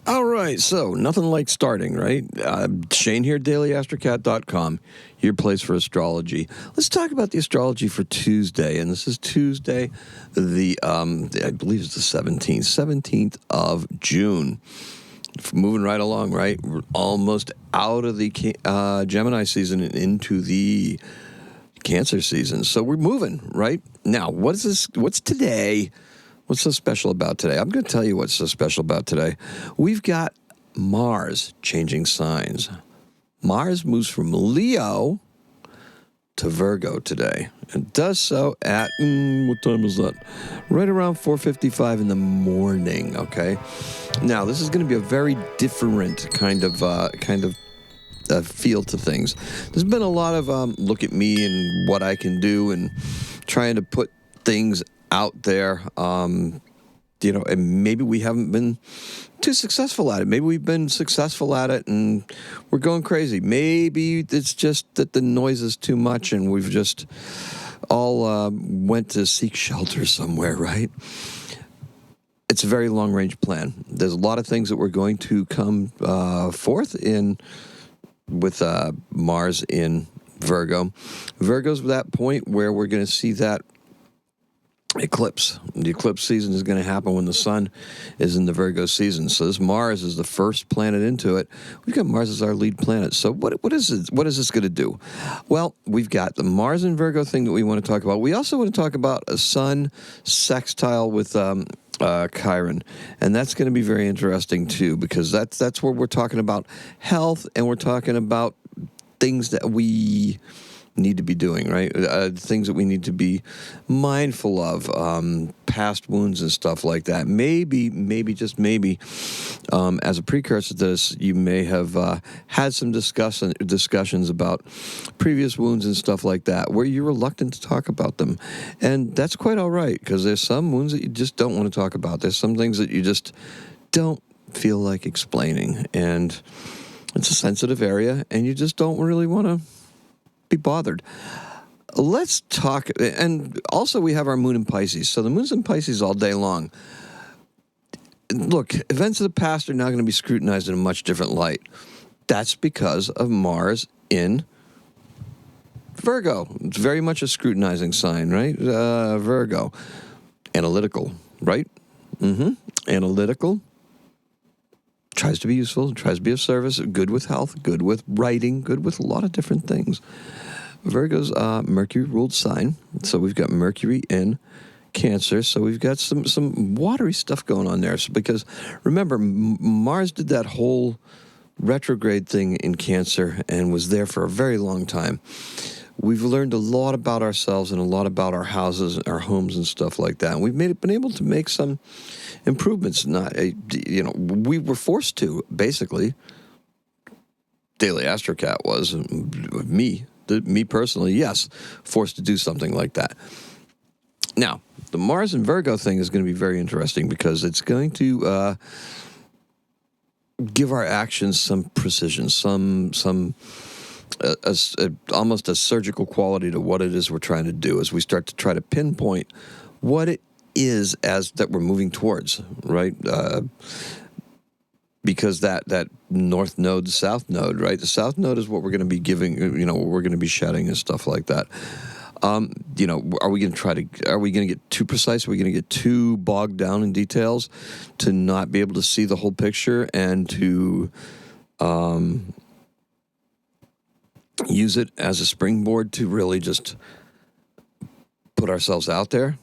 All right, so nothing like starting, right? Shane here, daily-astrocat.com, your place for astrology. Let's talk about the astrology for Tuesday, and this is Tuesday, I believe it's the 17th of June. Moving right along, right? We're almost out of the Gemini season and into the Cancer season, so we're moving, right? Now, what's today? What's so special about today? I'm going to tell you what's so special about today. We've got Mars changing signs. Mars moves from Leo to Virgo today. It does so at, what time is that? Right around 4:55 in the morning, okay? Now, this is going to be a very different kind of feel to things. There's been a lot of look at me and what I can do and trying to put things out there, and maybe we haven't been too successful at it. Maybe we've been successful at it and we're going crazy. Maybe it's just that the noise is too much and we've just all went to seek shelter somewhere, right? It's a very long-range plan. There's a lot of things that we're going to come forth in with Mars in Virgo. Virgo's that point where we're going to see that eclipse. The eclipse season is going to happen when the sun is in the Virgo season. So this Mars is the first planet into it. We've got Mars as our lead planet. So what is this going to do? Well, we've got the Mars and Virgo thing that we want to talk about. We also want to talk about a sun sextile with Chiron, and that's going to be very interesting too, because that's where we're talking about health and we're talking about things that we need to be doing, right? Things that we need to be mindful of, past wounds and stuff like that. Maybe, just maybe, as a precursor to this, you may have had some discussions about previous wounds and stuff like that, where you're reluctant to talk about them. And that's quite all right, because there's some wounds that you just don't want to talk about. There's some things that you just don't feel like explaining. And it's a sensitive area, and you just don't really want to be bothered. Let's talk, and also we have our moon in Pisces. So the moon's in Pisces all day long. Look, events of the past are now going to be scrutinized in a much different light. That's because of Mars in Virgo. It's very much a scrutinizing sign, right? Virgo. Analytical, right? Analytical. Tries to be useful, tries to be of service, good with health, good with writing, good with a lot of different things. Virgo's Mercury-ruled sign, so we've got Mercury in Cancer, so we've got some watery stuff going on there. So because remember, Mars did that whole retrograde thing in Cancer and was there for a very long time. We've learned a lot about ourselves and a lot about our houses, our homes, and stuff like that. And we've been able to make some improvements. We were forced to, basically. Daily Astrocat was me personally, yes, forced to do something like that. Now, the Mars and Virgo thing is going to be very interesting because it's going to give our actions some precision, almost a surgical quality to what it is we're trying to do as we start to try to pinpoint what it is as that we're moving towards, right? Because that north node, south node, right? The south node is what we're going to be giving, what we're going to be shedding and stuff like that. Are we going to get too precise? Are we going to get too bogged down in details to not be able to see the whole picture and to use it as a springboard to really just put ourselves out there?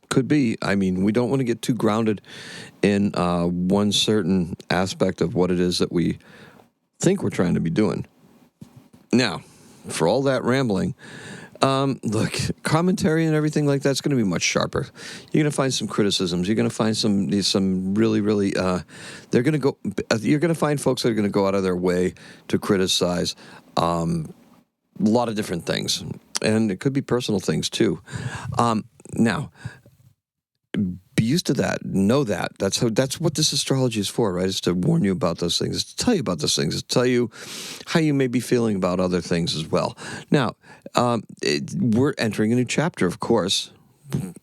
Could be. I mean, we don't want to get too grounded in one certain aspect of what it is that we think we're trying to be doing. Now, for all that rambling, look, commentary and everything like that's going to be much sharper. You're going to find some criticisms. You're going to find some really, you're going to find folks that are going to go out of their way to criticize a lot of different things. And it could be personal things too. Now, be used to that. Know that. That's what this astrology is for, right? It's to warn you about those things. It's to tell you about those things. It's to tell you how you may be feeling about other things as well. Now, we're entering a new chapter, of course.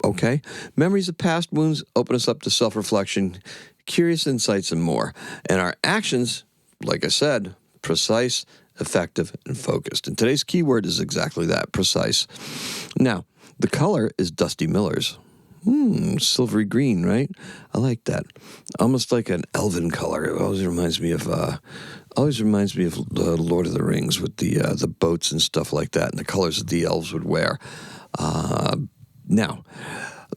Okay? Memories of past wounds open us up to self-reflection, curious insights, and more. And our actions, like I said, precise, effective, and focused. And today's keyword is exactly that, precise. Now, the color is Dusty Miller's. Silvery green, right? I like that. Almost like an elven color. It always reminds me of Lord of the Rings with the boats and stuff like that, and the colors that the elves would wear. Now,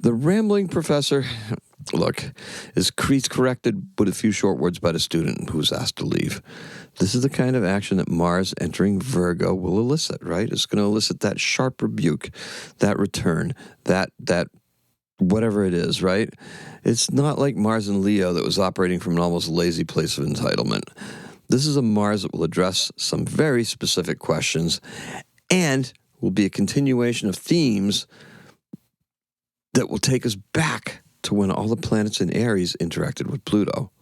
the rambling professor, look, he's corrected with a few short words by the student who was asked to leave. This is the kind of action that Mars entering Virgo will elicit, right? It's going to elicit that sharp rebuke, that return, that whatever it is, right? It's not like Mars in Leo that was operating from an almost lazy place of entitlement. This is a Mars that will address some very specific questions and will be a continuation of themes that will take us back to when all the planets in Aries interacted with Pluto.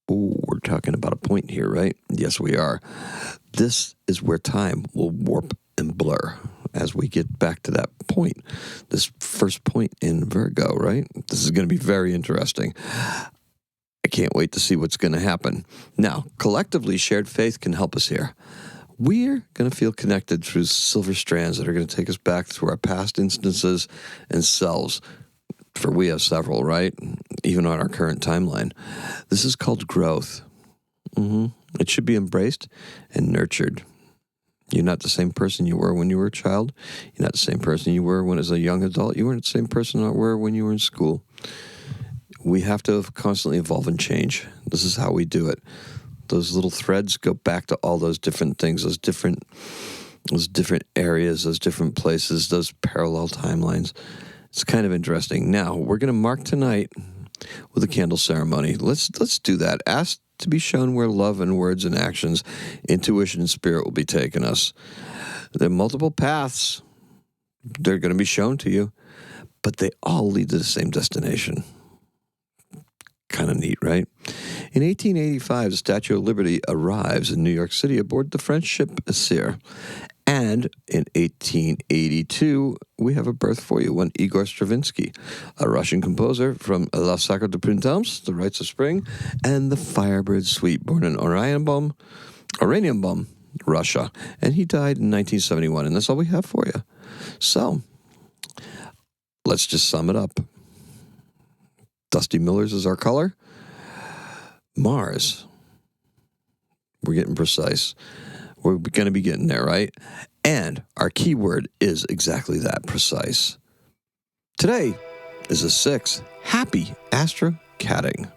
Oh, we're talking about a point here, right? Yes, we are. This is where time will warp and blur as we get back to that point, this first point in Virgo, right? This is going to be very interesting. I can't wait to see what's going to happen. Now, collectively, shared faith can help us here. We're going to feel connected through silver strands that are going to take us back to our past instances and selves. For we have several, right? Even on our current timeline. This is called growth. It should be embraced and nurtured. You're not the same person you were when you were a child. You're not the same person you were when as a young adult. You weren't the same person you were when you were in school. We have to constantly evolve and change. This is how we do it. Those little threads go back to all those different things, those different areas, those different places, those parallel timelines. It's kind of interesting. Now, we're going to mark tonight with a candle ceremony. Let's do that. Ask to be shown where love and words and actions, intuition and spirit will be taking us. There are multiple paths. They're going to be shown to you, but they all lead to the same destination. Kind of neat, right? In 1885, the Statue of Liberty arrives in New York City aboard the French ship Aesir. And in 1882, we have a birth for you, one Igor Stravinsky, a Russian composer from La Sacre de Printemps, the Rites of Spring, and the Firebird Suite, born in Oranienbaum, Russia. And he died in 1971, and that's all we have for you. So, let's just sum it up. Dusty Miller's is our color. Mars. We're getting precise. We're going to be getting there, right? And our keyword is exactly that, precise. Today is the 6th. Happy astrocatting.